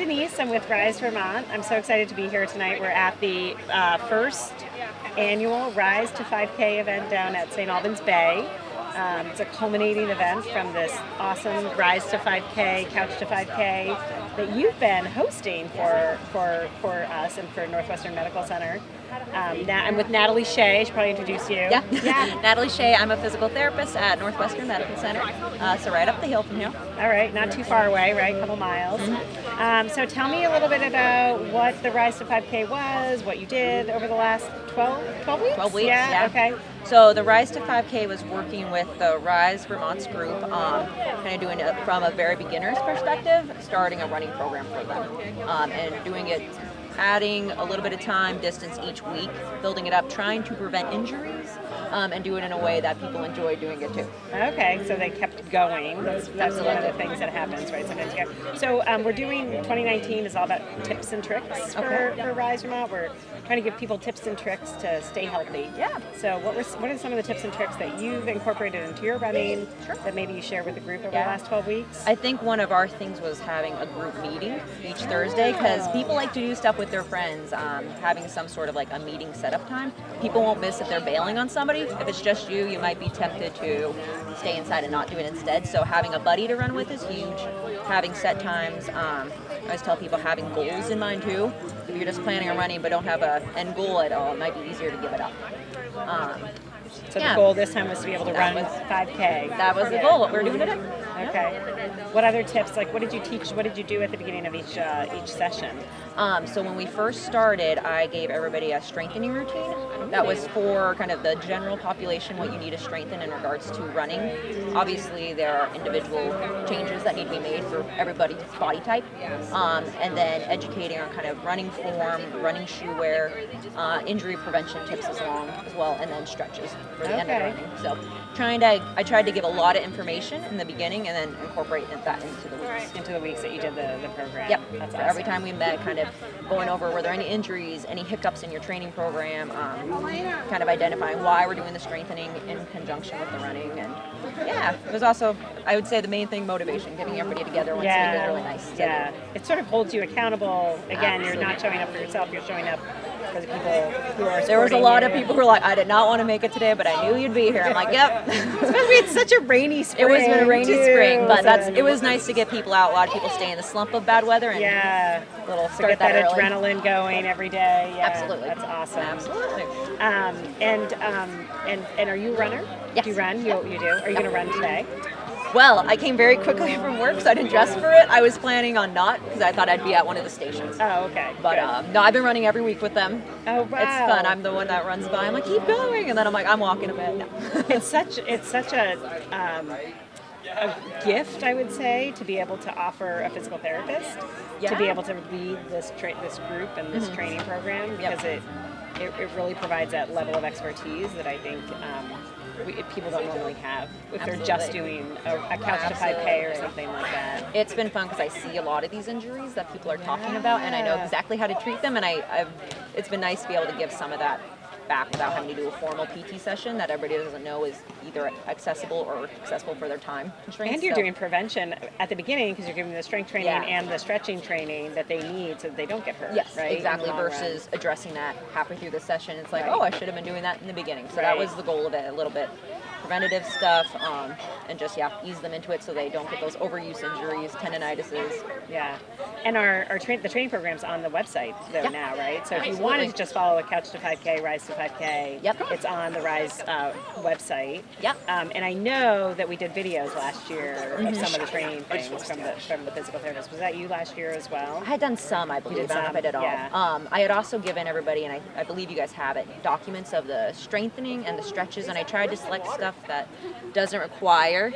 Denise. I'm with Rise Vermont. I'm so excited to be here tonight. We're at the first annual Rise to 5K event down at St. Albans Bay. It's a culminating event from this awesome Rise to 5K, Couch to 5K that you've been hosting for us and for Northwestern Medical Center. I'm with Natalie Shea. I should probably introduce you. Yeah. Natalie Shea. I'm a physical therapist at Northwestern Medical Center, so right up the hill from here. All right, not too far away, right? A couple miles. So tell me a little bit about what the Rise to 5K was, what you did over the last 12 weeks? 12 weeks, yeah. Okay. So the Rise to 5K was working with the Rise Vermont's group, kind of doing it from a very beginner's perspective, starting a running program for them, and doing it, adding a little bit of time, distance each week, building it up, trying to prevent injuries, and do it in a way that people enjoy doing it too. Okay, so they kept going. That's one of the things that happens, right? Sometimes you go. So we're doing 2019 is all about tips and tricks for Rise Vermont. We're trying to give people tips and tricks to stay healthy. Yeah. So what are some of the tips and tricks that you've incorporated into your running that maybe you share with the group over the last 12 weeks? I think one of our things was having a group meeting each Thursday, because people like to do stuff with their friends, having some sort of like a meeting setup time. People won't miss if they're bailing on somebody. If it's just you, you might be tempted to stay inside and not do it instead. So having a buddy to run with is huge. Having set times. I always tell people having goals in mind too. If you're just planning on running but don't have an end goal at all, it might be easier to give it up. So the goal this time was to be able to run 5K. That was the goal, what we're doing today. Okay. What other tips, like what did you teach, what did you do at the beginning of each session? So when we first started, I gave everybody a strengthening routine. That was for kind of the general population, what you need to strengthen in regards to running. Obviously, there are individual changes that need to be made for everybody's body type. And then educating on kind of running form, running shoe wear, injury prevention tips as well, and then stretches for the end of running. So I tried to give a lot of information in the beginning and then incorporate that into the weeks. Into the weeks that you did the program. Yep. That's So awesome. every time we met, kind of going over were there any injuries, any hiccups in your training program, kind of identifying why we're doing the strengthening in conjunction with the running. And it was also, I would say, the main thing, motivation, getting everybody together once a week is really nice. Yeah, it sort of holds you accountable. Again, You're not showing up for yourself, you're showing up for the people who are There was a lot of people who were like, I did not want to make it today, but I knew you'd be here. I'm like, yep. Especially it's such a rainy spring. It was been a rainy spring, but so it was nice to get people out. A lot of people stay in the slump of bad weather and get that early. adrenaline going every day. Yeah, Absolutely. That's awesome. Absolutely. And are you a runner? Yes. Do you run? You do? Are you going to run today? Well, I came very quickly from work, so I didn't dress for it. I was planning on not, because I thought I'd be at one of the stations. Oh, okay. But no, I've been running every week with them. Oh, wow. It's fun. I'm the one that runs by. I'm like, keep going, and then I'm like, I'm walking a bit. No. It's such a gift, I would say, to be able to offer a physical therapist, to be able to lead this group and this training program, because it really provides that level of expertise that I think people don't normally have if they're just doing a couch to 5K or something like that. It's been fun because I see a lot of these injuries that people are talking about, and I know exactly how to treat them, and it's been nice to be able to give some of that back without having to do a formal PT session that everybody doesn't know is either accessible or accessible for their time constraints. And you're doing prevention at the beginning because you're giving them the strength training and the stretching training that they need so that they don't get hurt. Yes, right? exactly, versus addressing that halfway through the session. It's like, I should have been doing that in the beginning. So that was the goal of it, a little bit. Preventative stuff, and just ease them into it so they don't get those overuse injuries, tendinitises. Yeah, and the training program's on the website though now, right? So if you wanted to just follow a Couch to 5K, Rise to 5K, it's on the Rise website. Yep. And I know that we did videos last year of some of the training things from the physical therapist. Was that you last year as well? I had done some, I believe. I don't know if I did all. Yeah. I had also given everybody, and I believe you guys have it, documents of the strengthening and the stretches, and I tried to select stuff that doesn't require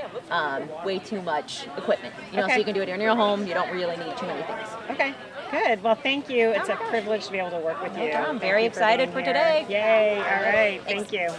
way too much equipment. So you can do it in your home. You don't really need too many things. Okay, good. Well, thank you. It's a privilege to be able to work with you. I'm very excited for today. Yay. All right. Thank you.